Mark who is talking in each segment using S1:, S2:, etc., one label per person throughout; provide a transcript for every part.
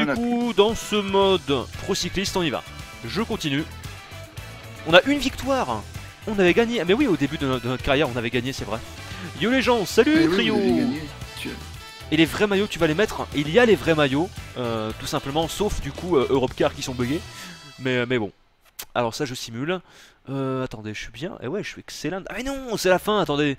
S1: du coup, dans ce mode pro cycliste, on y va. Je continue. On a une victoire. On avait gagné. Mais oui, au début de notre carrière, on avait gagné, c'est vrai. Yo les gens, salut Trio. Et les vrais maillots, tu vas les mettre. Il y a les vrais maillots, tout simplement, sauf du coup Europcar qui sont buggés. Mais bon. Alors ça, je simule. Attendez, je suis bien. Et ouais, je suis excellent. Ah mais non, c'est la fin, attendez.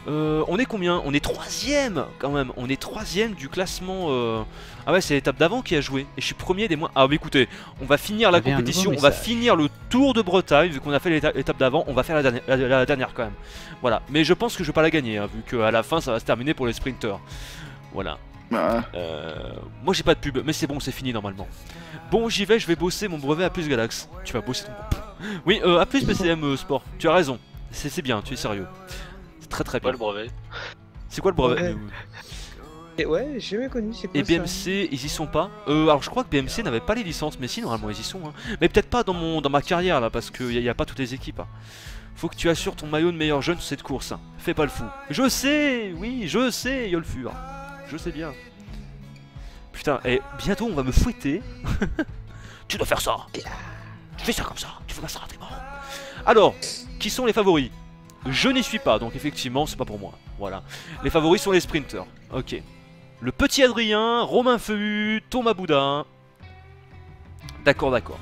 S1: On est combien? On est troisième quand même. On est troisième du classement. Ah ouais, c'est l'étape d'avant qui a joué. Et je suis premier des moins. Ah mais écoutez, on va finir la compétition. On va finir le Tour de Bretagne. Vu qu'on a fait l'étape d'avant, on va faire la dernière quand même. Voilà. Mais je pense que je vais pas la gagner, hein, vu qu'à la fin, ça va se terminer pour les sprinters. Voilà. Moi j'ai pas de pub, mais c'est bon, c'est fini normalement. Bon, j'y vais, je vais bosser mon brevet à plus Galax. Tu vas bosser ton... Oui, à plus PCM Sport, tu as raison. C'est bien, tu es sérieux. C'est très très bien.
S2: C'est quoi le brevet?
S1: C'est quoi le brevet?
S3: Et ouais, j'ai jamais connu, c'est quoi
S1: et BMC, ils y sont pas. Alors je crois que BMC n'avait pas les licences, mais si, normalement ils y sont. Hein. Mais peut-être pas dans ma carrière là, parce qu'il n'y a pas toutes les équipes. Hein. Faut que tu assures ton maillot de meilleur jeune sur cette course. Hein. Fais pas le fou. Je sais, oui, je sais, Yolfur. Je sais bien. Putain, et bientôt on va me fouetter. Tu dois faire ça. Tu fais ça comme ça. Tu fais pas ça, t'es mort. Alors, qui sont les favoris? Je n'y suis pas, donc effectivement, c'est pas pour moi. Voilà. Les favoris sont les sprinters. Ok. Le petit Adrien, Romain Feu, Thomas Boudin. D'accord, d'accord.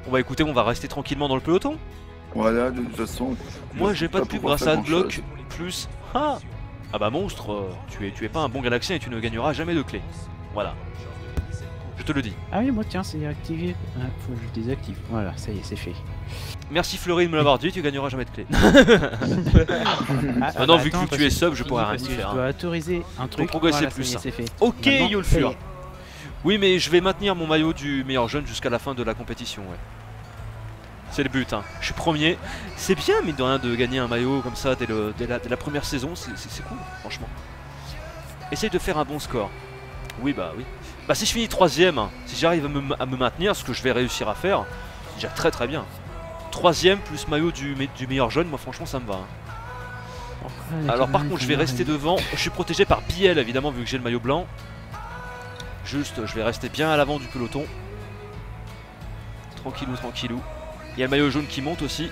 S1: On va écouter, on va rester tranquillement dans le peloton.
S4: Voilà, de toute façon.
S1: Moi, j'ai pas de pub grâce à Adblock. Plus. Ah! Ah bah monstre, tu es pas un bon galaxien et tu ne gagneras jamais de clé. Voilà. Je te le dis.
S5: Ah oui, moi tiens, c'est activé. Ah, faut que je désactive. Voilà, ça y est, c'est fait.
S1: Merci Fleury de me l'avoir dit, tu gagneras jamais de clé. Maintenant, vu que tu es sub, je pourrais rien y faire.
S5: Je dois autoriser un truc.
S1: Pour progresser
S5: voilà,
S1: plus.
S5: c'est fait.
S1: Ok, Yolfur. Oui, mais je vais maintenir mon maillot du meilleur jeune jusqu'à la fin de la compétition, ouais. C'est le but, hein. Je suis premier. C'est bien, mine de rien, de gagner un maillot comme ça dès la première saison. C'est cool, franchement. Essaye de faire un bon score. Oui, bah oui. Bah, si je finis troisième, si j'arrive à me maintenir, ce que je vais réussir à faire, c'est déjà très très bien. Troisième plus maillot du meilleur jeune, moi franchement ça me va. Hein. Alors par contre, je vais rester devant. Je suis protégé par Biel, évidemment, vu que j'ai le maillot blanc. Juste, je vais rester bien à l'avant du peloton. Tranquillou, tranquillou. Il y a le maillot jaune qui monte aussi.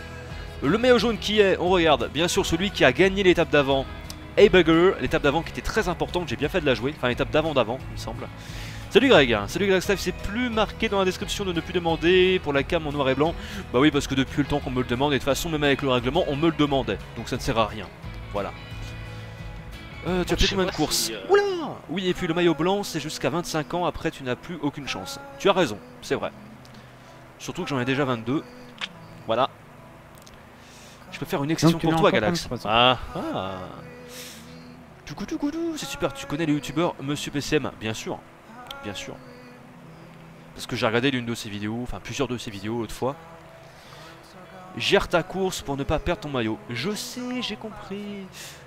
S1: Le maillot jaune qui est, on regarde, bien sûr celui qui a gagné l'étape d'avant, A-Bugger, l'étape d'avant qui était très importante, j'ai bien fait de la jouer, enfin l'étape d'avant, il me semble. Salut Greg, salut Galax Live, c'est plus marqué dans la description de ne plus demander pour la cam en noir et blanc. Bah oui, parce que depuis le temps qu'on me le demande, et de toute façon même avec le règlement, on me le demandait, donc ça ne sert à rien. Voilà. Tu as fait combien de courses? Oula! Oui, et puis le maillot blanc, c'est jusqu'à 25 ans, après tu n'as plus aucune chance. Tu as raison, c'est vrai. Surtout que j'en ai déjà 22. Voilà. Je peux faire une exception pour toi, Galax. Ah ah. C'est super. Tu connais les youtubeurs Monsieur PCM? Bien sûr. Bien sûr. Parce que j'ai regardé l'une de ses vidéos, enfin plusieurs de ses vidéos l'autre fois. Gère ta course pour ne pas perdre ton maillot. Je sais, j'ai compris.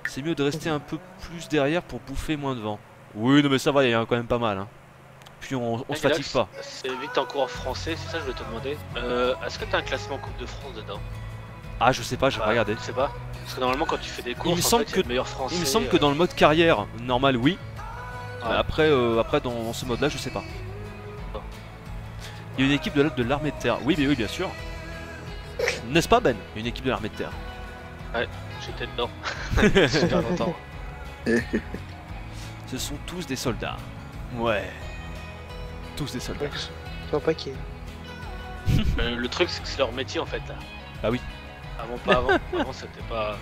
S1: C'est mieux de rester un peu plus derrière pour bouffer moins de vent. Oui, non mais ça va, il y a quand même pas mal. Hein. Puis on se fatigue pas.
S2: C'est vu que t'es en cours en français, c'est ça que je voulais te demander. Est-ce que t'as un classement Coupe de France dedans?
S1: Ah, je sais pas, j'ai pas regardé.
S2: Je sais pas. Parce que normalement, quand tu fais des courses,
S1: il me semble que dans le mode carrière normal, oui. Ouais. Après, dans ce mode-là, je sais pas. Il y a une équipe de l'armée de terre. Oui, mais oui, bien sûr. N'est-ce pas, Ben? Il y a une équipe de l'armée de terre.
S2: Ouais, j'étais dedans. Super longtemps.
S1: Ce sont tous des soldats. Ouais. Tous des soldats.
S3: Toi, pas qui.
S2: Le truc, c'est que c'est leur métier en fait là.
S1: Ah oui.
S2: Avant, pas avant. Avant, c'était pas.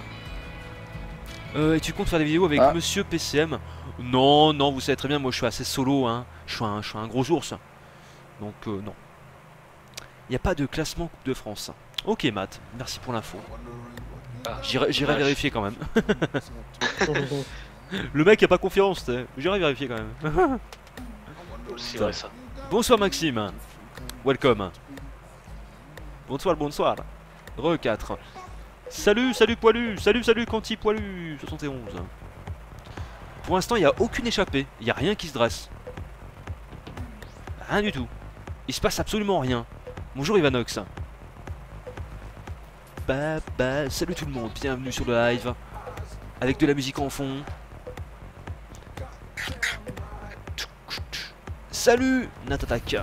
S1: Et tu comptes faire des vidéos avec Monsieur PCM? Non, non, vous savez très bien, moi je suis assez solo, hein. Je suis un gros ours. Donc, non. Il n'y a pas de classement Coupe de France. Ok, Matt, merci pour l'info. J'irai vérifier quand même. Le mec a pas confiance, j'irai vérifier quand même.
S2: C'est vrai ça.
S1: Bonsoir Maxime. Welcome. Bonsoir, bonsoir. Re4. Salut, salut Poilu. Salut, salut Canty Poilu. 71. Pour l'instant, il n'y a aucune échappée. Il n'y a rien qui se dresse. Rien du tout. Il se passe absolument rien. Bonjour Ivanox. Salut tout le monde. Bienvenue sur le live. Avec de la musique en fond. Salut Natatak.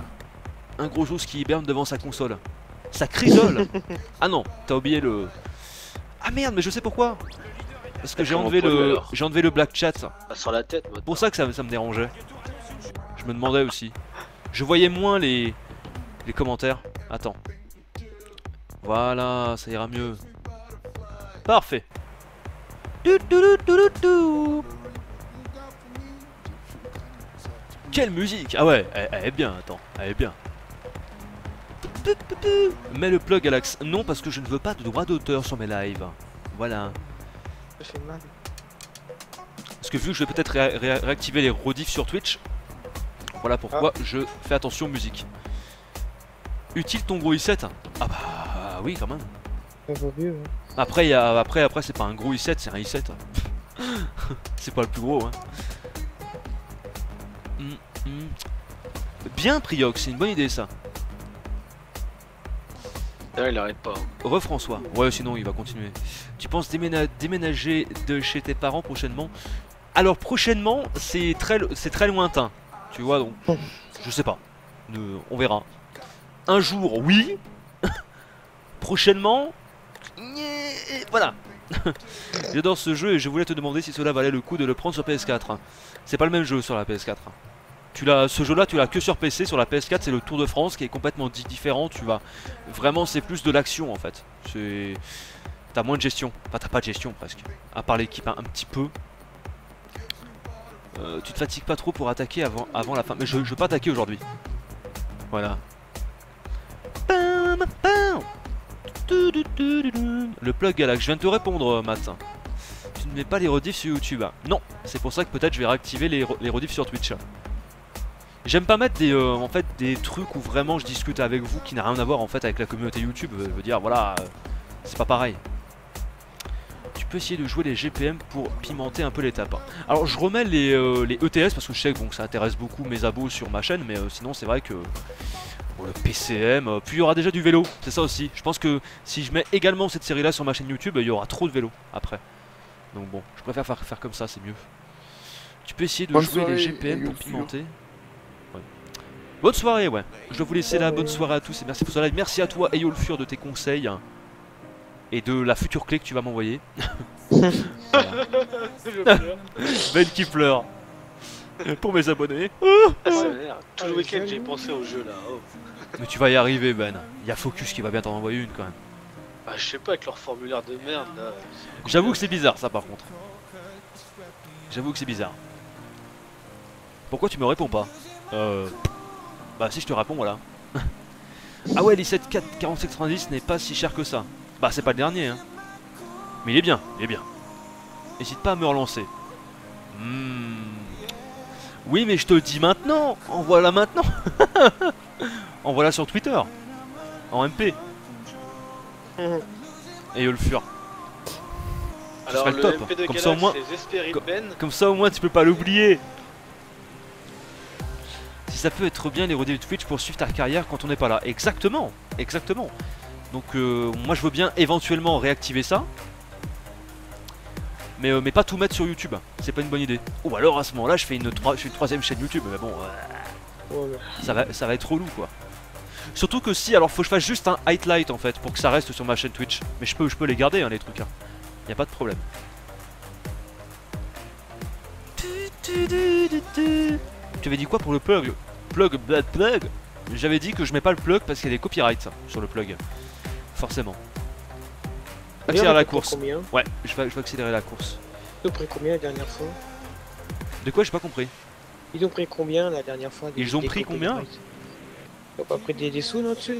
S1: Un gros jousse qui hiberne devant sa console. Ça crisole. Ah non, t'as oublié le... Ah merde, mais je sais pourquoi. Parce que j'ai enlevé le black chat.
S2: Ah, sur la tête, moi.
S1: C'est pour ça que ça me dérangeait. Je me demandais aussi. Je voyais moins les commentaires. Attends. Voilà, ça ira mieux. Parfait. Quelle musique! Ah ouais, elle est bien, attends, elle est bien. Mets le plug Alex. Non, parce que je ne veux pas de droit d'auteur sur mes lives. Voilà.
S3: Ça fait mal.
S1: Parce que vu que je vais peut-être réactiver les rediffs sur Twitch, voilà pourquoi je fais attention aux musiques. Utile ton gros i7? Ah bah oui quand même.
S3: Ça vaut mieux. Hein.
S1: Après, après c'est pas un gros i7, c'est un i7. C'est pas le plus gros. Hein. Bien Priox, c'est une bonne idée ça.
S2: Là, il arrête pas.
S1: François. Ouais, sinon il va continuer. Tu penses déménager de chez tes parents prochainement? Alors prochainement, c'est très lointain. Tu vois donc. Je sais pas. On verra. Un jour, oui. Prochainement. Voilà. J'adore ce jeu et je voulais te demander si cela valait le coup de le prendre sur PS4. C'est pas le même jeu sur la PS4. Ce jeu là tu l'as que sur PC. Sur la PS4 c'est le Tour de France qui est complètement différent. Tu vas vraiment, c'est plus de l'action en fait. T'as moins de gestion. Enfin t'as pas de gestion presque. À part l'équipe un petit peu. Tu te fatigues pas trop pour attaquer avant la fin. Mais je veux pas attaquer aujourd'hui. Voilà. Le plug Galax, je viens de te répondre Matt. Tu ne mets pas les rediffs sur YouTube? Non, c'est pour ça que peut-être je vais réactiver les rediffs sur Twitch. J'aime pas mettre des trucs où vraiment je discute avec vous qui n'a rien à voir en fait avec la communauté YouTube. Je veux dire voilà, c'est pas pareil. Tu peux essayer de jouer les GPM pour pimenter un peu l'étape. Alors je remets les ETS parce que je sais que bon, ça intéresse beaucoup mes abos sur ma chaîne, mais sinon c'est vrai que bon, le PCM, puis il y aura déjà du vélo, c'est ça aussi. Je pense que si je mets également cette série là sur ma chaîne YouTube, il y aura trop de vélo après. Donc bon, je préfère faire comme ça, c'est mieux. Tu peux essayer de jouer les GPM pour pimenter. Ouais. Bonne soirée, ouais. Je dois vous laisser là, bonne soirée à tous et merci pour ce live. Merci à toi Eyolfur de tes conseils et de la future clé que tu vas m'envoyer. Ben qui pleure. Pour mes abonnés.
S2: Tout le week-end j'ai pensé au jeu là. Oh.
S1: Mais tu vas y arriver Ben. Il y a Focus qui va bien t'en envoyer une quand même.
S2: Bah je sais pas avec leur formulaire de merde là.
S1: J'avoue que c'est bizarre ça par contre. J'avoue que c'est bizarre. Pourquoi tu me réponds pas? Bah si je te réponds voilà. Ah ouais l'i7 4790 n'est pas si cher que ça. Bah c'est pas le dernier hein. Mais il est bien, il est bien. N'hésite pas à me relancer. Oui mais je te le dis maintenant. Envoie-la maintenant. Envoie-la sur Twitter. En MP. Et le fur.
S2: Alors
S1: le top.
S2: MP de
S1: Comme ça au moins. Comme ça au moins tu peux pas l'oublier. Si ça peut être bien les rediffs de Twitch pour suivre ta carrière quand on n'est pas là. Exactement. Exactement. Donc moi je veux bien éventuellement réactiver ça. Mais pas tout mettre sur YouTube. C'est pas une bonne idée. Ou alors à ce moment là je fais une troisième chaîne YouTube. Mais bon. Ça va être relou quoi. Surtout que si, alors faut que je fasse juste un highlight en fait pour que ça reste sur ma chaîne Twitch. Mais je peux les garder hein, les trucs hein. Y a pas de problème. Tu avais dit quoi pour le plug? Plug. J'avais dit que je mets pas le plug parce qu'il y a des copyrights sur le plug. Forcément. Accélérer la course. Ouais, je vais accélérer la course.
S3: Ils ont pris combien la dernière fois?
S1: De quoi? J'ai pas compris.
S3: Ils ont pris combien la dernière fois?
S1: Ils ont pris combien?
S3: Ils ont pas pris des sous là-dessus?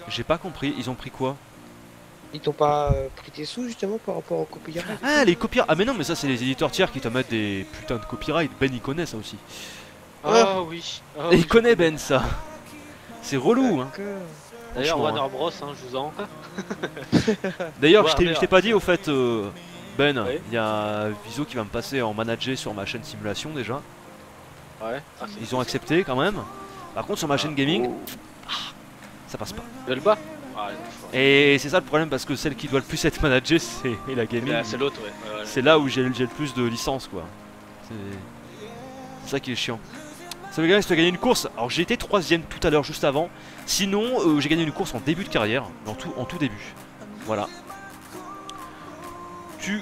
S1: J'ai pas compris, ils ont pris quoi?
S3: Ils t'ont pas pris des sous justement par rapport au copyright?
S1: Ah les copyrights. Ah mais non mais ça c'est les éditeurs tiers qui te mettent des putains de copyright. Ben il connaît ça aussi.
S2: Ah oui.
S1: Et il connaît Ben ça. C'est relou hein.
S2: D'ailleurs Warner Bros hein, je vous en.
S1: D'ailleurs je t'ai pas dit au fait Ben,
S2: ouais.
S1: il y a Viso qui va me passer en manager sur ma chaîne simulation déjà.
S2: Ouais. Ah,
S1: ils ont accepté quand même. Par contre sur ma chaîne gaming, ça passe pas.
S2: Le bas.
S1: Et c'est ça le problème parce que celle qui doit le plus être managée c'est la gaming.
S2: C'est l'autre ouais.
S1: C'est là où j'ai le plus de licences quoi. C'est ça qui est chiant. Ça veut dire que tu as gagné une course. Alors j'ai été 3ème tout à l'heure, juste avant. Sinon, j'ai gagné une course en début de carrière, en tout début. Voilà.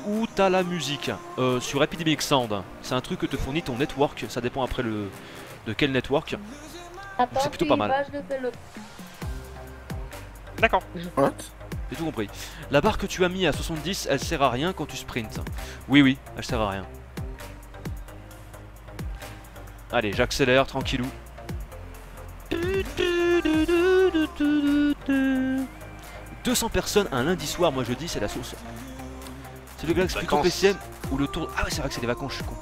S1: Où t'as la musique sur Epidemic Sound. C'est un truc que te fournit ton network. Ça dépend après de quel network. C'est plutôt pas mal. D'accord.
S4: What?
S1: J'ai tout compris. La barre que tu as mis à 70, elle sert à rien quand tu sprints. Oui, elle sert à rien. Allez, j'accélère, tranquillou. 200 personnes un lundi soir, moi je dis, c'est la sauce. C'est le Galaxy plutôt PCM ou le Tour... Ah ouais, c'est vrai que c'est les vacances, je suis con.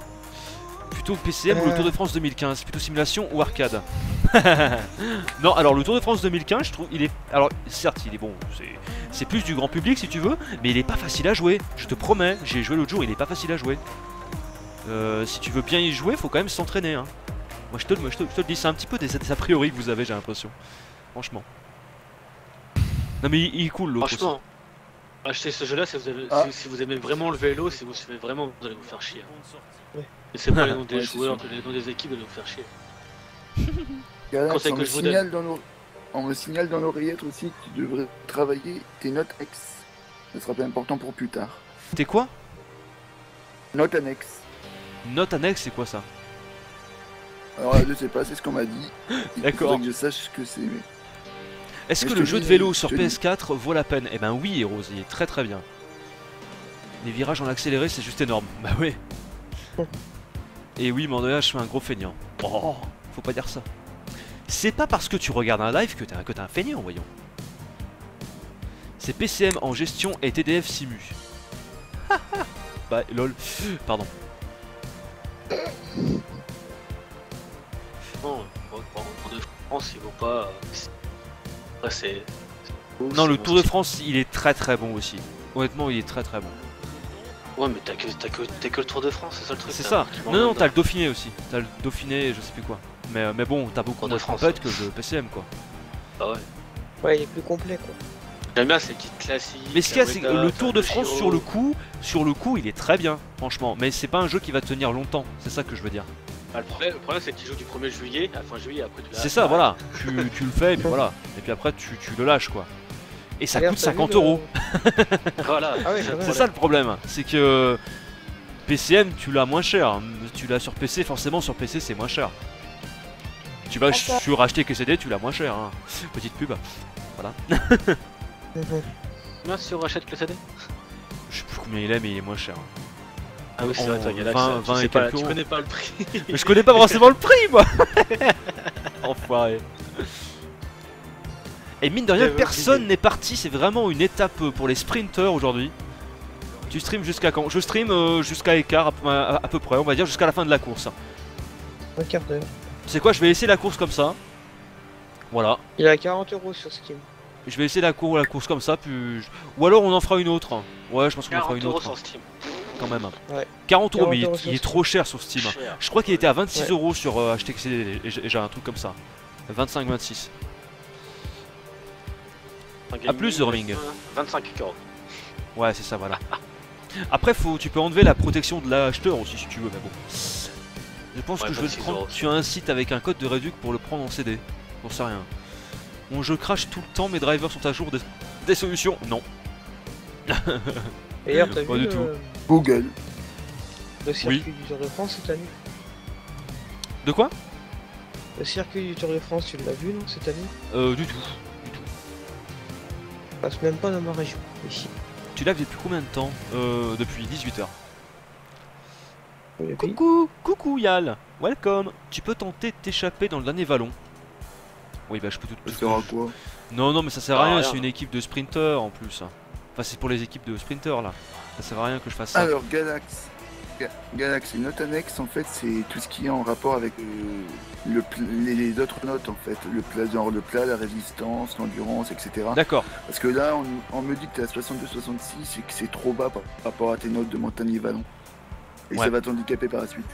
S1: Plutôt PCM ou le Tour de France 2015, plutôt simulation ou arcade. Non, alors le Tour de France 2015, je trouve, il est... Alors, certes, il est bon, c'est plus du grand public si tu veux, mais il est pas facile à jouer, je te promets. J'ai joué l'autre jour, il est pas facile à jouer. Si tu veux bien y jouer, faut quand même s'entraîner, hein. Moi je te le dis, c'est un petit peu des a priori que vous avez, j'ai l'impression. Franchement. Non mais il est cool l'autre.
S2: Franchement, achetez ce jeu-là si vous aimez vraiment le vélo, si vous suivez vraiment, vous allez vous faire chier.
S3: Ouais.
S2: Et c'est pas les noms des
S4: Ouais,
S2: joueurs, les noms des équipes, vous allez vous faire chier.
S4: Galax,
S2: Conseil que je vous donne.
S4: on me signale dans l'oreillette aussi que tu devrais travailler tes notes ex. Ce sera pas important pour plus tard.
S1: T'es quoi?
S4: Note annexe.
S1: Note annexe, c'est quoi ça?
S4: Alors je sais pas, c'est ce qu'on m'a dit.
S1: D'accord.
S4: Il faudrait que je sache ce que c'est. Mais...
S1: Est-ce
S4: Mais
S1: que
S4: je
S1: le
S4: te
S1: jeu
S4: dis,
S1: de vélo
S4: je
S1: sur
S4: te dis.
S1: PS4 vaut la peine? Eh ben oui, Heroes, il est très très bien. Les virages en accéléré, c'est juste énorme. Bah ouais. Et oui, Mandela, je suis un gros feignant. Oh, faut pas dire ça. C'est pas parce que tu regardes un live que t'es un feignant, voyons. C'est PCM en gestion et TDF Simu. Bah lol, pardon.
S2: Non, Tour de France, il vaut pas. Après, c'est.
S1: Non, le Tour de France, il est très très bon aussi. Honnêtement, il est très très bon.
S2: Ouais, mais t'as que le Tour de France, c'est ça le truc.
S1: C'est
S2: t'as
S1: ça.
S2: un truc qui
S1: Non, non,
S2: manque
S1: t'as le Dauphiné aussi. T'as le Dauphiné, je sais plus quoi. Mais bon, t'as beaucoup
S2: Tour de
S1: moins de
S2: France,
S1: trompettes
S2: ouais.
S1: que le PCM quoi.
S2: Ah ouais.
S3: Ouais, il est plus complet quoi.
S2: J'aime bien ces petites classiques.
S1: Mais ce qu'il y a, c'est que
S2: América,
S1: le Tour de France
S2: Giro.
S1: sur le coup, il est très bien, franchement. Mais c'est pas un jeu qui va tenir longtemps. C'est ça que je veux dire.
S2: Ah, le problème c'est que tu joues du 1er juillet à fin juillet, après tu l'as.
S1: C'est ça, voilà. Tu le fais et puis voilà. Et puis après, tu le lâches quoi. Et ça
S3: Regarde,
S1: coûte
S3: t'as vu
S1: 50
S3: le-
S1: euros.
S2: Voilà.
S3: Ah ouais,
S2: c'est
S3: quand
S2: le
S3: même.
S1: C'est ça le problème. C'est que PCM, tu l'as moins cher. Tu l'as sur PC, forcément sur PC c'est moins cher. Tu vas sur acheter que CD, tu l'as moins cher. Hein. Petite pub. Voilà.
S2: Moi, si on rachète que le CD.
S1: Je sais plus combien il est, mais il est moins cher.
S2: Ah oui, c'est vrai, toi, Galax,
S1: 20
S2: tu sais
S1: et
S2: pas,
S1: quelques
S2: tu
S1: euros.
S2: connais pas le prix.
S1: Mais je connais pas forcément le prix, moi. Enfoiré. Et mine de rien,
S2: J'avais
S1: personne
S2: oublié.
S1: n'est parti. C'est vraiment une étape pour les sprinters aujourd'hui. Tu stream jusqu'à quand? Je stream jusqu'à écart à peu près, on va dire jusqu'à la fin de la course.
S3: Un quart d'heure.
S1: C'est quoi? Je vais laisser la course comme ça. Voilà.
S3: Il est à 40 € sur Steam.
S1: Je vais laisser la course comme ça, puis... Ou alors on en fera une autre. Ouais, je pense qu'on en fera
S2: 40
S1: une
S2: €
S1: autre.
S2: sur Steam.
S1: Quand même.
S3: Ouais.
S1: 40 euros, mais
S3: 40 €
S1: il est
S3: sur
S1: trop cher sur Steam.
S2: Cher.
S1: Je crois qu'il était à 26
S3: Ouais.
S1: euros sur HTC et j'ai un truc comme ça. 25-26. À plus, The Roaming.
S2: 25 €.
S1: Ouais, c'est ça, voilà. Après, tu peux enlever la protection de l'acheteur aussi si tu veux, mais bon. Je pense
S2: Ouais,
S1: que je vais le
S2: 26
S1: prendre.
S2: €.
S1: Tu as un site avec un code de réduc pour le prendre en CD. J'en sais rien. Mon jeu crache tout le temps, mes drivers sont à jour. Des solutions? Non.
S3: D'ailleurs, t'as
S1: Pas
S3: vu
S1: du tout.
S4: Google.
S3: le circuit du Tour de France cette année?
S1: De quoi?
S3: Le circuit du Tour de France, tu l'as vu non cette année?
S1: Du tout.
S3: Il passe même pas dans ma région, ici.
S1: Tu l'as vu depuis combien de temps? Depuis 18h.
S3: Et puis,
S1: Coucou Yal, welcome. Tu peux tenter de t'échapper dans le dernier vallon. Oui, bah je peux tout.
S4: Ça sert à quoi?
S1: Non, mais ça sert à
S2: Ah,
S1: rien,
S2: rien.
S1: c'est une équipe de sprinters en plus. Enfin, c'est pour les équipes de sprinters là. Ça sert à rien que je fasse ça.
S4: Alors Galax. Galax, une note annexe en fait c'est tout ce qui est en rapport avec les autres notes en fait. Le plat, genre le plat, la résistance, l'endurance, etc.
S1: D'accord.
S4: Parce que là on me dit que t'es à 62-66 et que c'est trop bas par rapport à tes notes de montagne et vallon. Et
S1: Ouais.
S4: ça va t'handicaper par la suite.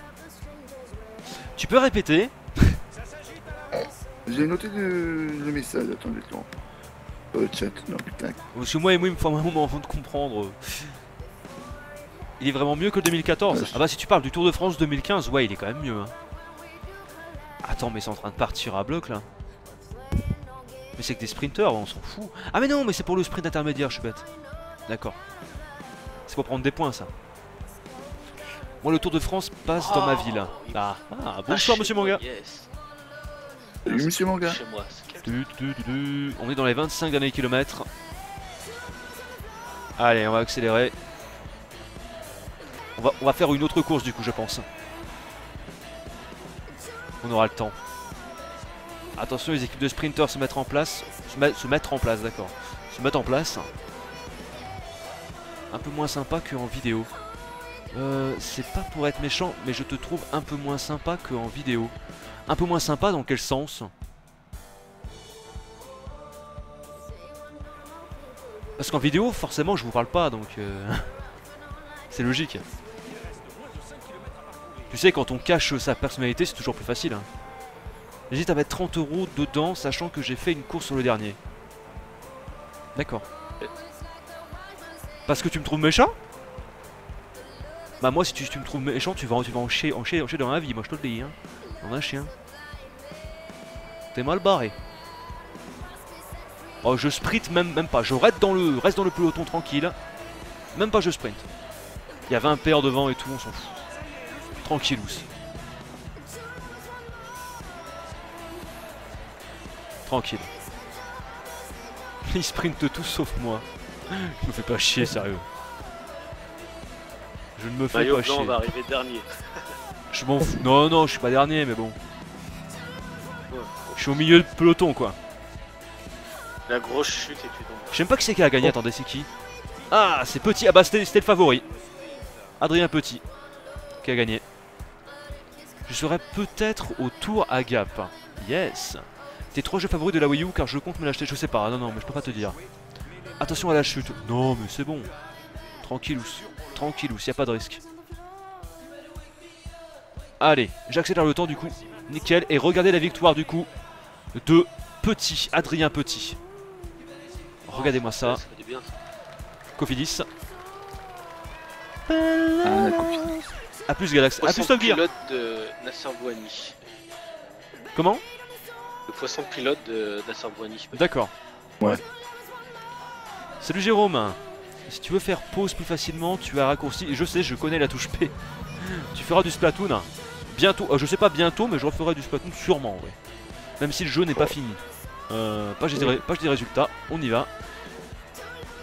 S1: Tu peux répéter?
S4: J'ai noté le message, attends, je vais te le chat, non putain.
S1: Parce que moi, il me faut un moment avant de comprendre. Il est vraiment mieux que le 2014.
S4: Ouais.
S1: Ah bah si tu parles du Tour de France 2015, ouais, il est quand même mieux. Hein. Attends, mais c'est en train de partir à bloc là. Mais c'est que des sprinters, on s'en fout. Ah mais non, mais c'est pour le sprint intermédiaire, je suis bête. D'accord. C'est pour prendre des points ça. Moi le Tour de France passe dans ma ville. Ah, bonsoir monsieur Manga.
S2: Yes.
S4: Salut monsieur Manga.
S2: Chez moi, c'est
S1: On est dans les 25 derniers kilomètres. Allez, on va accélérer. On va faire une autre course du coup, je pense. On aura le temps. Attention, les équipes de sprinters se mettent en place. Se mettre en place, d'accord. Se mettre en place. Un peu moins sympa qu'en vidéo. C'est pas pour être méchant, mais je te trouve un peu moins sympa qu'en vidéo. Un peu moins sympa dans quel sens? Parce qu'en vidéo, forcément, je vous parle pas, donc... c'est logique. Tu sais, quand on cache sa personnalité, c'est toujours plus facile. Hein. J'hésite à mettre 30 € dedans, sachant que j'ai fait une course sur le dernier. D'accord. Parce que tu me trouves méchant? Bah moi, si tu me trouves méchant, tu vas en chier dans la vie, moi je te le dis. Hein. Dans un chien. T'es mal barré. Oh, je sprint même pas. Je reste dans le peloton tranquille. Même pas je sprint. Il y avait un père devant et tout, on s'en fout. Tranquillous. Tranquille. Ils sprintent tous sauf moi. Je me fais pas chier, sérieux. Je ne me fais
S2: Maillot
S1: pas
S2: blanc
S1: chier.
S2: va arriver dernier.
S1: Je m'en fous. Non, non, je suis pas dernier, mais bon. Je suis au milieu de peloton, quoi.
S2: La grosse chute et tu tombes.
S1: Je sais même pas qui c'est qui a gagné. Attendez, c'est qui? Ah, c'est Petit. Ah bah, c'était le favori. Adrien Petit qui a gagné. Je serai peut-être au tour à Gap. Yes. Tes 3 jeux favoris de la Wii U, car je compte me l'acheter. Je sais pas. Non, non, mais je peux pas te dire. Attention à la chute. Non, mais c'est bon. Tranquillous. Tranquillous, y a pas de risque. Allez, j'accélère le temps du coup. Nickel. Et regardez la victoire du coup de Petit, Adrien Petit. Regardez-moi ça.
S2: Ça fait du bien, ça.
S1: Cofidis.
S4: Ah,
S1: A plus Galax. A plus Top Gear.
S2: Pilote de Nasser Bouhani.
S1: Comment?
S2: Le poisson pilote de Nasser Bouhani.
S1: D'accord.
S4: Ouais.
S1: Salut Jérôme. Si tu veux faire pause plus facilement, tu as raccourci. Je sais, je connais la touche P. Tu feras du Splatoon. Bientôt. Je sais pas bientôt, mais je referai du Splatoon sûrement. Ouais. Même si le jeu n'est pas fini. Page des résultats. On y va.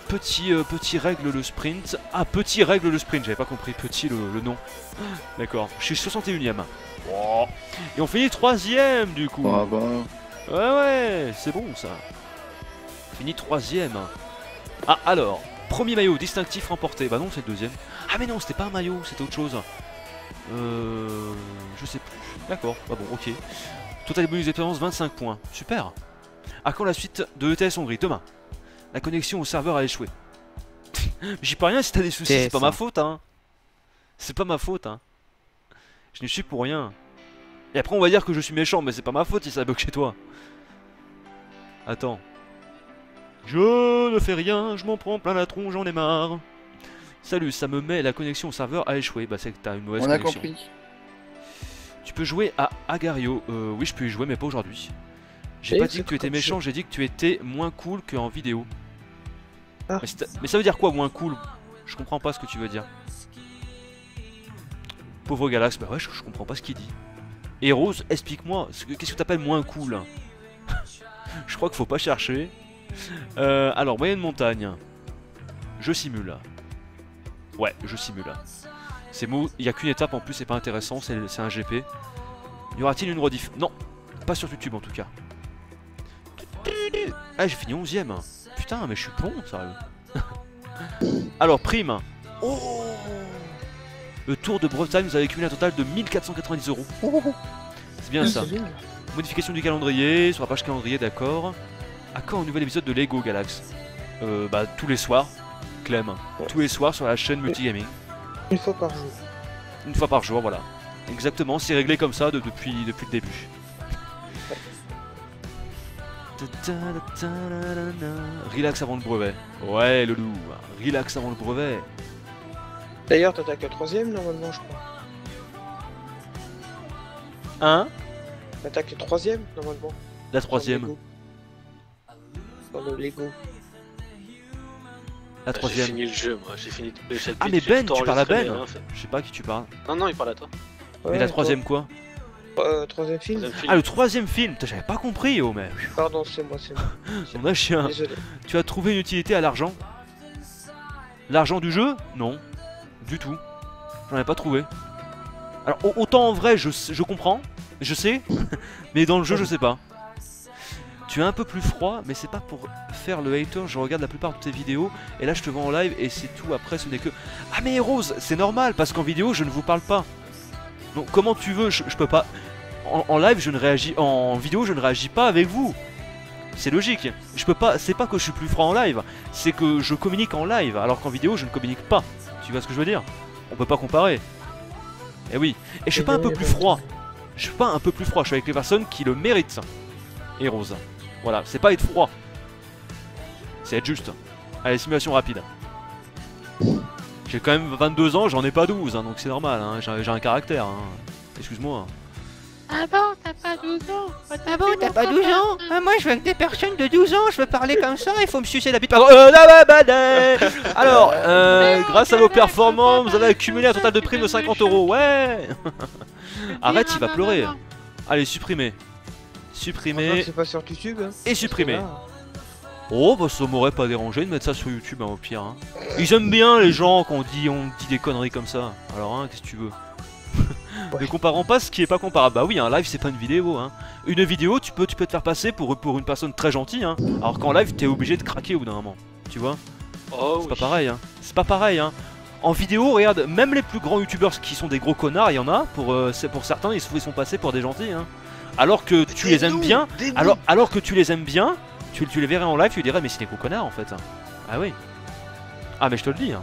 S1: Petit règle le sprint. Ah, Petit règle le sprint. J'avais pas compris. Petit le nom. D'accord. Je suis 61ème. Oh. Et on finit 3ème du coup.
S4: Ah bah.
S1: Ouais, c'est bon ça. Fini 3ème. Ah, alors. Premier maillot distinctif remporté. Bah non, c'est le deuxième. Ah mais non, c'était pas un maillot, c'était autre chose. Je sais plus. D'accord, bah bon, ok. Total bonus d'expérience 25 points. Super. À quand la suite de ETS Hongrie? Demain. La connexion au serveur a échoué. J'y peux rien si t'as des soucis, c'est pas ma faute, hein. C'est pas ma faute, hein. Je n'y suis pour rien. Et après on va dire que je suis méchant, mais c'est pas ma faute si ça bug chez toi. Attends. Je ne fais rien, je m'en prends plein la tronche, j'en ai marre. Salut, ça me met la connexion au serveur a échoué. Bah c'est que t'as une mauvaise connexion.
S4: On a compris.
S1: Tu peux jouer à Agario. Oui, je peux y jouer, mais pas aujourd'hui. J'ai pas dit que tu étais méchant, j'ai dit que tu étais moins cool qu'en vidéo.
S3: Ah.
S1: Mais ça veut dire quoi, moins cool? Je comprends pas ce que tu veux dire. Pauvre Galax, bah ouais, je comprends pas ce qu'il dit. Et Rose, explique-moi, qu'est-ce que t'appelles moins cool? Je crois qu'il faut pas chercher. Alors, moyenne montagne. Je simule. Ouais, je simule. C'est mou, il n'y a qu'une étape en plus, c'est pas intéressant, c'est un GP. Y aura-t-il une rediff? Non, pas sur YouTube en tout cas. Ah, j'ai fini 11ème. Putain, mais je suis bon, sérieux. Alors, prime. Oh, le Tour de Bretagne, vous avez accumulé un total de 1490 €. C'est bien ça. Modification du calendrier, sur la page calendrier, d'accord. À quand un nouvel épisode de Lego Galax? Bah, tous les soirs, Clem. Ouais. Tous les soirs sur la chaîne Multigaming.
S3: Une fois par jour.
S1: Une fois par jour, voilà. Exactement, c'est réglé comme ça depuis le début. Relax avant le brevet. Ouais, le loup. Relax avant le brevet.
S3: D'ailleurs, t'attaques la 3ème normalement, je crois.
S1: Hein?
S3: L'attaque est 3ème, normalement.
S1: La 3ème.
S3: Dans le Lego.
S1: La
S2: J'ai
S1: 3ème.
S2: fini le jeu, moi. J'ai fini tous les chapitres.
S1: Ah mais
S2: j'ai
S1: Ben,
S2: tout
S1: tu parles à
S2: enregistré,
S1: Ben.
S2: mais rien fait.
S1: Je sais pas à qui tu parles.
S2: Non, il parle à toi.
S1: Mais la 3ème quoi?
S3: 3ème film.
S2: Troisième film.
S1: Ah le 3ème film. Putain, j'avais pas compris oh mais.
S3: Pardon, c'est moi.
S1: On a chien.
S3: Désolé.
S1: Tu as trouvé une utilité à l'argent? L'argent du jeu? Non. Du tout. J'en ai pas trouvé. Alors autant en vrai je comprends, je sais, mais dans le jeu je sais pas. Tu es un peu plus froid, mais c'est pas pour faire le hater, je regarde la plupart de tes vidéos, et là je te vois en live, et c'est tout, après ce n'est que... Ah mais Rose, c'est normal, parce qu'en vidéo je ne vous parle pas. Donc comment tu veux, je peux pas... En live je ne réagis... En vidéo je ne réagis pas avec vous. C'est logique, je peux pas... C'est pas que je suis plus froid en live, c'est que je communique en live, alors qu'en vidéo je ne communique pas. Tu vois ce que je veux dire? On peut pas comparer. Eh oui, et je suis pas un peu plus froid. Je suis pas un peu plus froid, je suis avec les personnes qui le méritent. Et Rose. Voilà, c'est pas être froid. C'est être juste. Allez, simulation rapide. J'ai quand même 22 ans, j'en ai pas 12, hein, donc c'est normal, hein, j'ai un caractère. Hein. Excuse-moi.
S6: Ah bon, t'as pas 12 ans?
S5: Ah bon, t'as pas 12 ans? Ah, moi je veux avec des personnes de 12 ans, je veux parler comme ça, il faut me sucer la bite. Pardon, alors,
S1: grâce à vos performances, vous avez accumulé un total de primes de 50 €. Ouais. Arrête, il va pleurer. Allez, supprimer. Supprimer
S3: C'est pas sur YouTube. Hein.
S1: et supprimer.
S3: Ah.
S1: Oh, bah ça m'aurait pas dérangé de mettre ça sur YouTube, hein, au pire. Hein. Ils aiment bien les gens quand on dit des conneries comme ça. Alors, hein, qu'est-ce que tu veux? Ne comparons pas ce qui est pas comparable. Bah oui, un live c'est pas une vidéo. Hein. Une vidéo, tu peux te faire passer pour une personne très gentille. Hein. Alors qu'en live, t'es obligé de craquer au bout d'un moment. Tu vois?
S2: Oh,
S1: C'est pas pareil. Hein. C'est pas pareil. Hein. En vidéo, regarde, même les plus grands youtubeurs qui sont des gros connards, il y en a. Pour certains, ils se font passer pour des gentils. Hein. Alors que tu les aimes bien. Alors que tu les aimes bien, tu les verrais en live, tu dirais mais c'est des gros connards en fait. Ah oui. Ah mais je te le dis. Hein.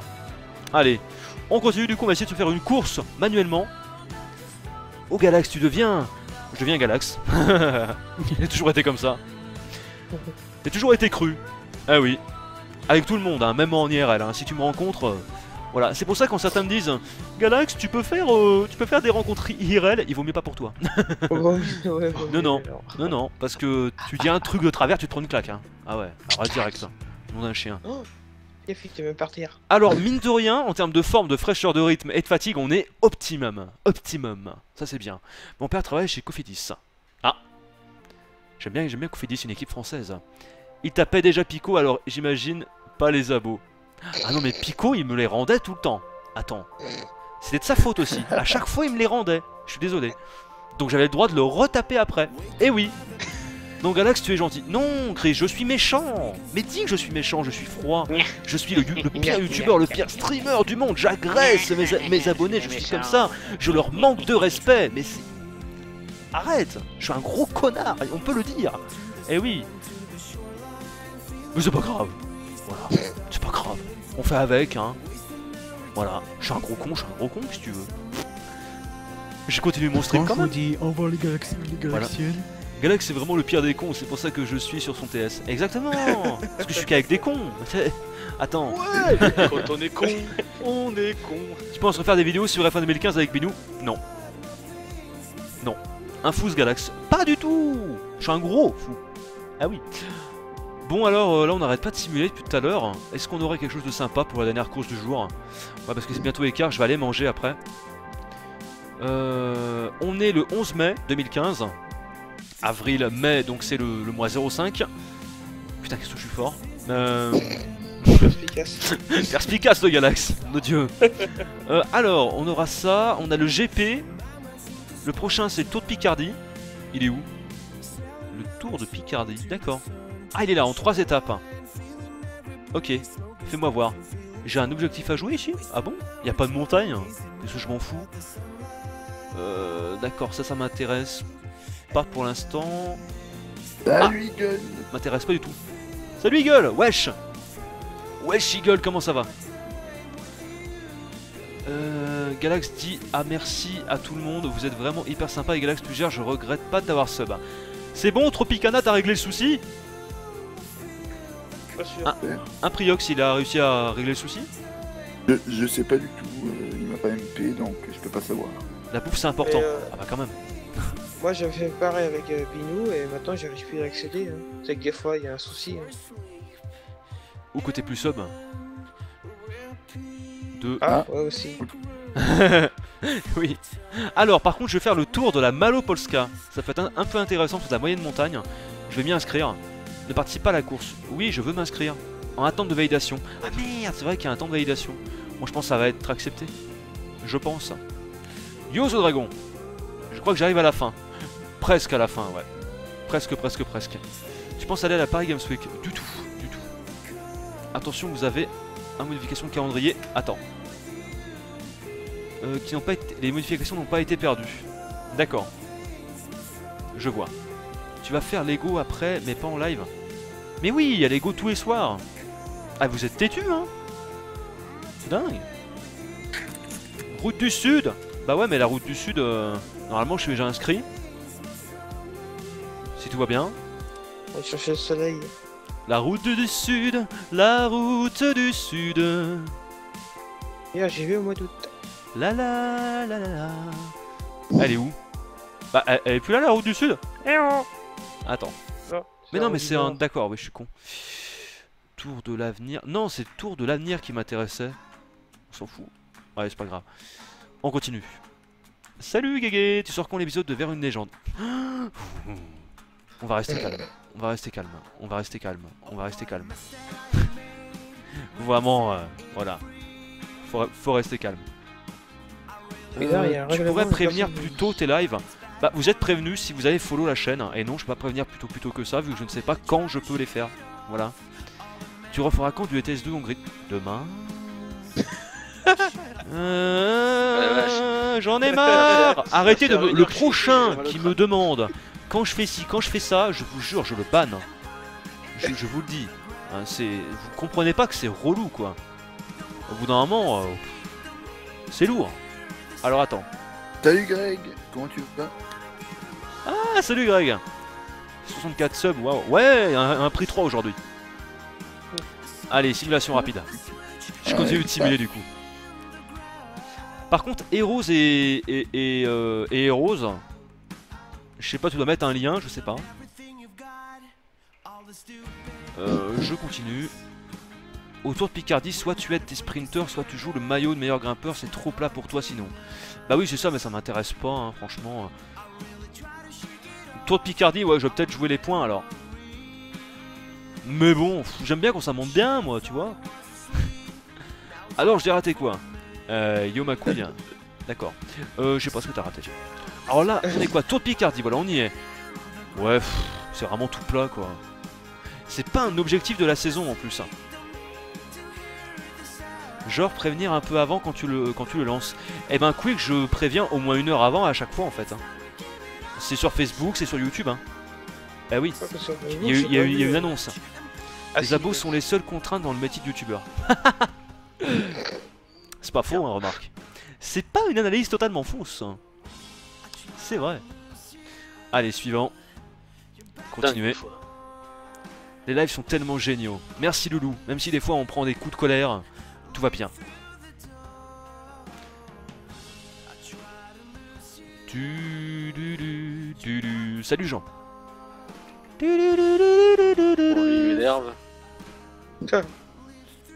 S1: Allez, on continue du coup, on va essayer de se faire une course manuellement. Oh Galax, je deviens Galax. Il a toujours été comme ça. Il a toujours été cru. Ah oui. Avec tout le monde, hein, même en IRL. Hein. Si tu me rencontres, voilà. C'est pour ça quand certains me disent Galax, tu peux faire des rencontres IRL, il vaut mieux pas pour toi. Non, parce que tu dis un truc de travers, tu te prends une claque. Hein. Ah ouais, alors direct. Nom d'un chien.
S3: Oh, t'es même par terre.
S1: Alors, mine de rien, en termes de forme, de fraîcheur de rythme et de fatigue, on est optimum. Optimum. Ça, c'est bien. Mon père travaille chez Cofidis. Ah. J'aime bien Cofidis, une équipe française. Il tapait déjà Pico, alors j'imagine pas les abos. Ah non, mais Pico, il me les rendait tout le temps. Attends. C'était de sa faute aussi. À chaque fois, il me les rendait. Je suis désolé. Donc, j'avais le droit de le retaper après. Eh oui. Donc Galax, tu es gentil. Non, Chris, je suis méchant. Mais dis que je suis méchant, je suis froid. Je suis le pire youtubeur, le pire streamer du monde. J'agresse mes abonnés, je suis comme ça. Je leur manque de respect. Mais c'est... Arrête, je suis un gros connard, on peut le dire. Eh oui. Mais c'est pas grave. Voilà, c'est pas grave. On fait avec, hein. Voilà, je suis un gros con, si tu veux. Je continue mon stream quand même.
S5: Dit, au revoir les galaxies, les galaxiennes.
S1: Voilà. Galax c'est vraiment le pire des cons, c'est pour ça que je suis sur son TS. Exactement. Parce que je suis qu'avec des cons. Attends.
S2: Ouais. Quand on est con, on est con.
S1: Tu penses refaire des vidéos sur F1 2015 avec Binou? Non. Non. Un fou ce Galax. Pas du tout. Je suis un gros fou. Ah oui. Bon alors là on n'arrête pas de simuler depuis tout à l'heure. Est-ce qu'on aurait quelque chose de sympa pour la dernière course du jour? Ouais, parce que c'est bientôt écart, je vais aller manger après. On est le 11 mai 2015. Avril, mai, donc c'est le mois 05. Putain, qu'est-ce que je suis fort.
S3: Perspicace.
S1: Perspicace le Galax, mon dieu. Alors, on aura ça, on a le GP. Le prochain c'est le Tour de Picardie. Il est où? Le Tour de Picardie, d'accord. Ah, il est là, en 3 étapes. Ok, fais-moi voir. J'ai un objectif à jouer ici? Ah bon? Y a pas de montagne? Qu'est-ce que je m'en fous? D'accord, ça m'intéresse pas pour l'instant.
S4: Salut Eagle.
S1: M'intéresse pas du tout. Salut Eagle, wesh. Wesh Eagle, comment ça va? Galax dit ah merci à tout le monde, vous êtes vraiment hyper sympa et Galax tu gères, je regrette pas d'avoir sub. C'est bon, Tropicana, t'as réglé le souci?
S3: Pas sûr.
S1: Un Priox, il a réussi à régler le souci?
S4: Je sais pas du tout, il m'a pas MP donc je peux pas savoir.
S1: La bouffe c'est important. Ah bah quand même.
S3: Moi j'avais fait pareil avec Binou et maintenant j'arrive plus à accéder. Hein. C'est que des fois il y a un souci. Hein.
S1: Ou côté plus sub.
S3: Ah, ouais aussi.
S1: Oui. Alors, par contre, je vais faire le tour de la Malopolska. Ça peut être un peu intéressant sur la moyenne montagne. Je vais m'y inscrire. Ne participe pas à la course. Oui, je veux m'inscrire. En attente de validation. Ah merde, c'est vrai qu'il y a un temps de validation. Moi, je pense que ça va être accepté. Je pense. Yo, The Dragon. Je crois que j'arrive à la fin. Presque à la fin, ouais. Presque. Tu penses aller à la Paris Games Week? Du tout. Attention, vous avez une modification de calendrier. Attends. Qui n'ont pas été... Les modifications n'ont pas été perdues. D'accord. Je vois. Tu vas faire Lego après, mais pas en live. Mais oui, il y a Lego tous les soirs. Ah, vous êtes têtus, hein? C'est dingue. Route du Sud. Bah ouais, mais la route du Sud, normalement, je suis déjà inscrit. Si tout va bien.
S3: On va chercher le soleil.
S1: La route du Sud, la route du Sud.
S3: Hier, j'ai vu au mois d'août.
S1: La la la la la. Elle est où? Bah, elle est plus là, la route du Sud? Attends. Mais non, mais c'est un... D'accord, oui, je suis con. Tour de l'avenir... Non, c'est Tour de l'avenir qui m'intéressait. On s'en fout. Ouais, c'est pas grave. On continue. Salut, Guégué. Tu sors quand l'épisode de Vers une légende? On va rester calme. On va rester calme. Vraiment, voilà. Faut rester calme.
S3: Mais là, il y a un
S1: Tu
S3: règlement
S1: pourrais
S3: de
S1: prévenir
S3: personne.
S1: plus tôt tes lives. Bah, vous êtes prévenus si vous avez follow la chaîne. Et non, je peux pas prévenir plus tôt que ça, vu que je ne sais pas quand je peux les faire. Voilà. Tu referas quand du ETS2 Hongrie? Demain. J'en ai marre. Arrêtez de me... Le prochain qui me demande quand je fais ci, quand je fais ça, je vous jure, je le banne. Je vous le dis. Hein, vous comprenez pas que c'est relou, quoi. Au bout d'un moment, c'est lourd. Alors attends.
S4: Salut Greg, comment tu vas?
S1: Ah, salut Greg. 64 subs, waouh. Ouais, un prix 3 aujourd'hui. Allez, simulation rapide. Je continue de simuler du coup. Par contre, Heroes et Heroes, je sais pas, tu dois mettre un lien, je sais pas. Je continue. Autour de Picardie, soit tu aides tes sprinters, soit tu joues le maillot de meilleur grimpeur, c'est trop plat pour toi sinon. Bah oui, c'est ça, mais ça m'intéresse pas, hein, franchement. Tour de Picardie, ouais, je vais peut-être jouer les points alors. Mais bon, j'aime bien quand ça monte bien, moi, tu vois. Alors, j'ai raté quoi? Yo ma couille. D'accord. Je sais pas ce que t'as raté. Alors là, on est quoi? Tour de Picardie, voilà, on y est. Ouais, c'est vraiment tout plat, quoi. C'est pas un objectif de la saison en plus. Hein. Genre prévenir un peu avant quand tu le lances. Eh ben Quick, je préviens au moins 1 heure avant à chaque fois en fait. Hein. C'est sur Facebook, c'est sur YouTube. Hein. Eh oui, il y a eu une annonce. Les abos sont les seules contraintes dans le métier de youtubeur. C'est pas faux, hein, remarque. C'est pas une analyse totalement fausse. C'est vrai. Allez, suivant. Continuez. Les lives sont tellement géniaux. Merci Loulou. Même si des fois on prend des coups de colère, tout va bien. Salut Jean.
S2: Il m'énerve.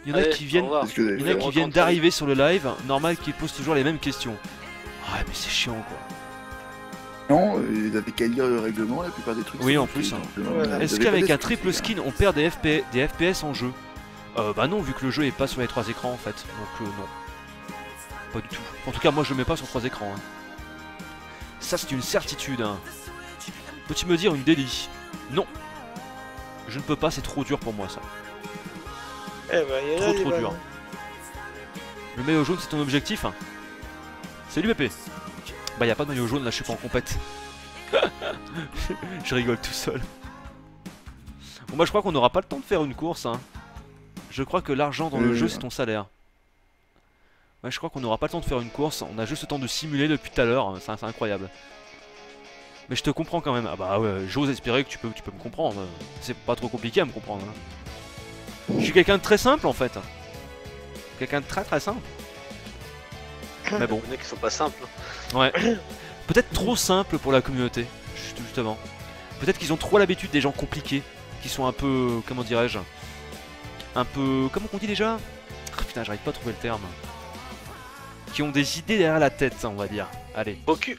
S1: Il y en a qui viennent, d'arriver sur le live. Normal qu'ils posent toujours les mêmes questions. Ah mais c'est chiant quoi.
S4: Non, ils avaient qu'à lire le règlement, la plupart des trucs.
S1: Oui, en plus. Hein. Est-ce qu'avec un triple skin, on perd des FPS en jeu? Bah non, vu que le jeu est pas sur les 3 écrans en fait. Donc non. Pas du tout. En tout cas, moi je le mets pas sur 3 écrans. Hein. Ça, c'est une certitude. Hein. Peux-tu me dire une délit? Non. Je ne peux pas, c'est trop dur pour moi ça.
S3: Eh bah, y a
S1: Trop dur. Le maillot jaune, c'est ton objectif? Hein. Salut Pépé. Bah y'a pas de maillot jaune là, je suis pas en compète. Je rigole tout seul. Bon bah je crois qu'on n'aura pas le temps de faire une course hein. Je crois que l'argent dans le jeu c'est ton salaire. Ouais je crois qu'on n'aura pas le temps de faire une course. On a juste le temps de simuler depuis tout à l'heure. C'est incroyable. Mais je te comprends quand même. Ah bah ouais, j'ose espérer que tu peux me comprendre. C'est pas trop compliqué à me comprendre hein. Je suis quelqu'un de très simple en fait. Quelqu'un de très simple. Mais bon.
S2: Les mecs qui sont pas simples.
S1: Ouais. peut-être trop simple pour la communauté, justement. Peut-être qu'ils ont trop l'habitude des gens compliqués, qui sont un peu, comment dirais-je, un peu, comment on dit déjà? Ah, putain, j'arrive pas à trouver le terme. Qui ont des idées derrière la tête, on va dire. Allez.
S2: Focus.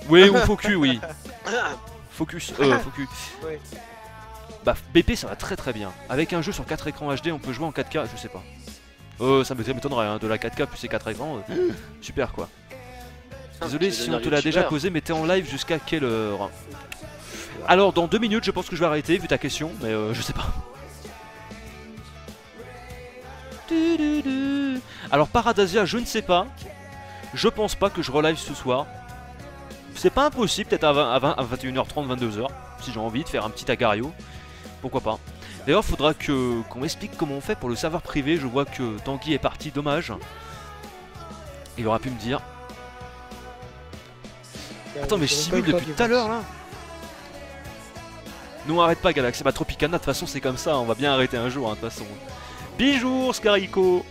S1: Oui, ou focus, oui. Focus, focus.
S3: Ouais.
S1: Bah, BP ça va très très bien. Avec un jeu sur 4 écrans HD, on peut jouer en 4K, je sais pas. Ça m'étonnerait, hein, de la 4K plus ces 4 écrans. Super quoi. Désolé si on te l'a déjà causé, mais t'es en live jusqu'à quelle heure? Alors, dans 2 minutes, je pense que je vais arrêter, vu ta question, mais je sais pas. Alors, Paradasia, je ne sais pas. Je pense pas que je relive ce soir. C'est pas impossible, peut-être à 21h30, 22h, si j'ai envie de faire un petit agario. Pourquoi pas. D'ailleurs, faudra qu'on m'explique comment on fait pour le serveur privé. Je vois que Tanguy est parti, dommage. Il aura pu me dire. Attends, mais je simule depuis tout à l'heure là. Non, arrête pas, Galaxy. Bah, Tropicana, de toute façon, c'est comme ça. On va bien arrêter un jour, hein, de toute façon. Bijour, Scarico.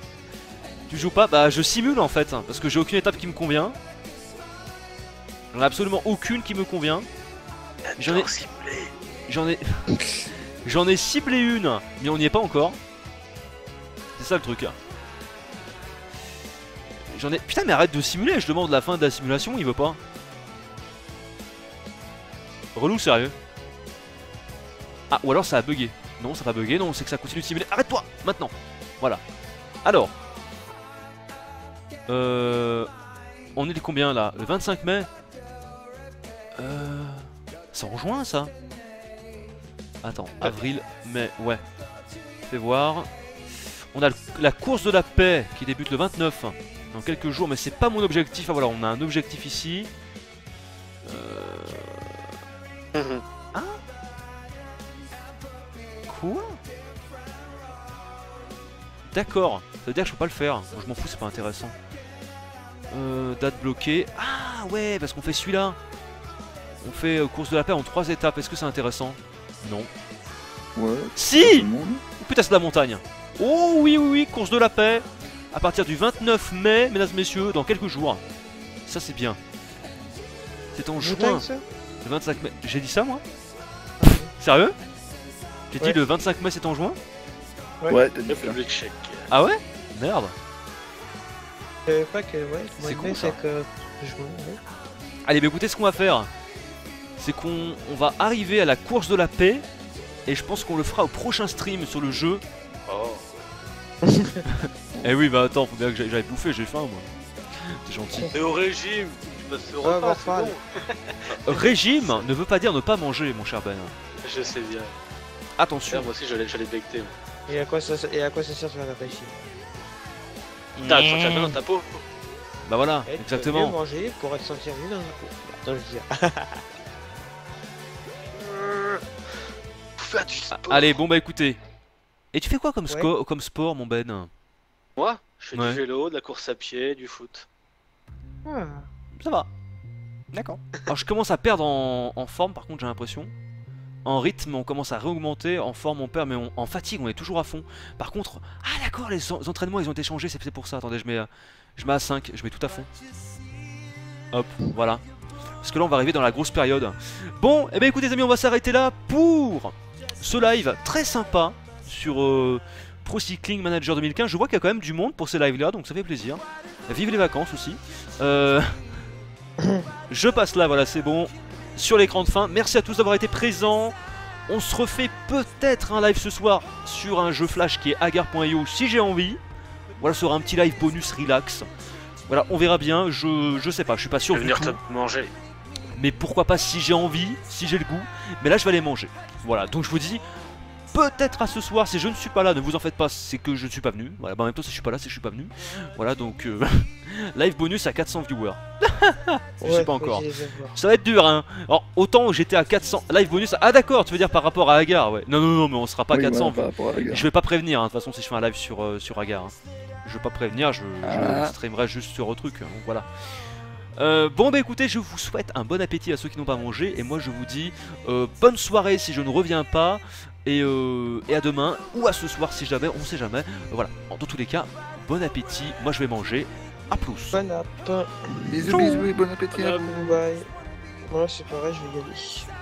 S1: Tu joues pas? Bah, je simule en fait, parce que j'ai aucune étape qui me convient. J'en ai absolument aucune qui me convient. J'en ai ciblé une, mais on n'y est pas encore. C'est ça le truc. Putain, mais arrête de simuler, je demande la fin de la simulation, il veut pas. Relou, sérieux. Ah, ou alors ça a bugué. Non, ça va bugger, non, c'est que ça continue de simuler. Arrête-toi, maintenant. Voilà. Alors. On est le combien là? Le 25 mai. C'est en juin ça? Attends, avril, mai, ouais. Fais voir. On a la course de la paix qui débute le 29. Dans quelques jours, mais c'est pas mon objectif. Ah voilà, on a un objectif ici. Hein? Quoi? D'accord, ça veut dire que je peux pas le faire. Je m'en fous, c'est pas intéressant. Date bloquée. Ah ouais, parce qu'on fait celui-là. On fait course de la paix en 3 étapes. Est-ce que c'est intéressant? Non.
S4: Ouais.
S1: Si! Oh, putain, c'est de la montagne. Oh oui, oui, oui, course de la paix. À partir du 29 mai, mesdames et messieurs, dans quelques jours. Ça, c'est bien. C'est en juin. Le 25 mai. J'ai dit ça, moi? Sérieux? J'ai dit le 25 mai, c'est en juin?
S4: Ouais, t'as dit ça.
S1: Ah ouais? Merde.
S3: Pas que, ouais,
S1: C'est con, ça.
S3: que je vois, ouais.
S1: Allez, bah écoutez, ce qu'on va faire, c'est qu'on va arriver à la course de la paix. Et je pense qu'on le fera au prochain stream sur le jeu.
S2: Oh.
S1: Eh oui, bah attends, faut bien que j'aille bouffer, j'ai faim moi. C'est gentil.
S2: T'es au régime. Tu passes ce repas, c'est bon.
S1: Régime ne veut pas dire ne pas manger, mon cher Ben.
S2: Je sais bien.
S1: Attention.
S2: Moi aussi, j'allais becter.
S3: Et à quoi ça sert de faire la pêche?
S2: T'as le sentir bien dans ta peau.
S1: Bah voilà,
S3: Tu vas
S1: exactement.
S3: mieux manger pour te sentir mieux dans la peau. Attends, je veux dire.
S2: Faire du sport.
S1: Allez, bon bah écoutez. Et tu fais quoi comme,
S3: Ouais.
S1: comme sport, mon Ben?
S2: Moi, je fais
S1: Ouais.
S2: du vélo, de la course à pied, du foot.
S3: Ah.
S1: Ça va. D'accord. Alors je commence à perdre en forme, par contre, j'ai l'impression. En rythme, on commence à réaugmenter. En forme, on perd, mais en fatigue, on est toujours à fond. Par contre, ah d'accord, les entraînements, ils ont été changés, c'est pour ça. Attendez, je mets à 5, je mets tout à fond. Hop, voilà. Parce que là, on va arriver dans la grosse période. Bon, et bien écoutez, les amis, on va s'arrêter là pour ce live très sympa sur Pro Cycling Manager 2015. Je vois qu'il y a quand même du monde pour ces lives-là, donc ça fait plaisir. Vive les vacances aussi. Je passe là, voilà, c'est bon. Sur l'écran de fin, merci à tous d'avoir été présents. On se refait peut-être un live ce soir sur un jeu flash qui est agar.io si j'ai envie. Voilà, ce sera un petit live bonus relax. Voilà, on verra bien, je sais pas, je suis pas sûr
S2: Je vais
S1: du
S2: venir
S1: tout.
S2: te manger.
S1: Mais pourquoi pas si j'ai envie, si j'ai le goût. Mais là je vais aller manger. Voilà, donc je vous dis peut-être à ce soir. Si je ne suis pas là, ne vous en faites pas, c'est que je ne suis pas venu. Voilà, bah en même temps si je suis pas là, c'est que je suis pas venu. Voilà, donc live bonus à 400 viewers. Je sais pas encore. Ça va être dur, hein. Alors autant j'étais à 400 live bonus. Ah d'accord, tu veux dire par rapport à Agar, ouais. Non non non, mais on sera pas
S4: Oui,
S1: 400.
S4: voilà, par rapport à Agar.
S1: Je vais pas prévenir, hein, de toute façon si je fais un live sur Agar. Hein. Je vais pas prévenir, je streamerai juste sur le truc. Donc voilà. Bon bah écoutez, je vous souhaite un bon appétit à ceux qui n'ont pas mangé. Et moi je vous dis bonne soirée si je ne reviens pas. Et à demain ou à ce soir si jamais, on sait jamais. Voilà, dans tous les cas, bon appétit. Moi je vais manger. à plus.
S3: Bon app.
S4: Bisous,
S1: Ciao.
S4: bisous et bon appétit à
S2: Voilà.
S4: vous.
S3: Bye. Moi c'est pareil, je vais y aller.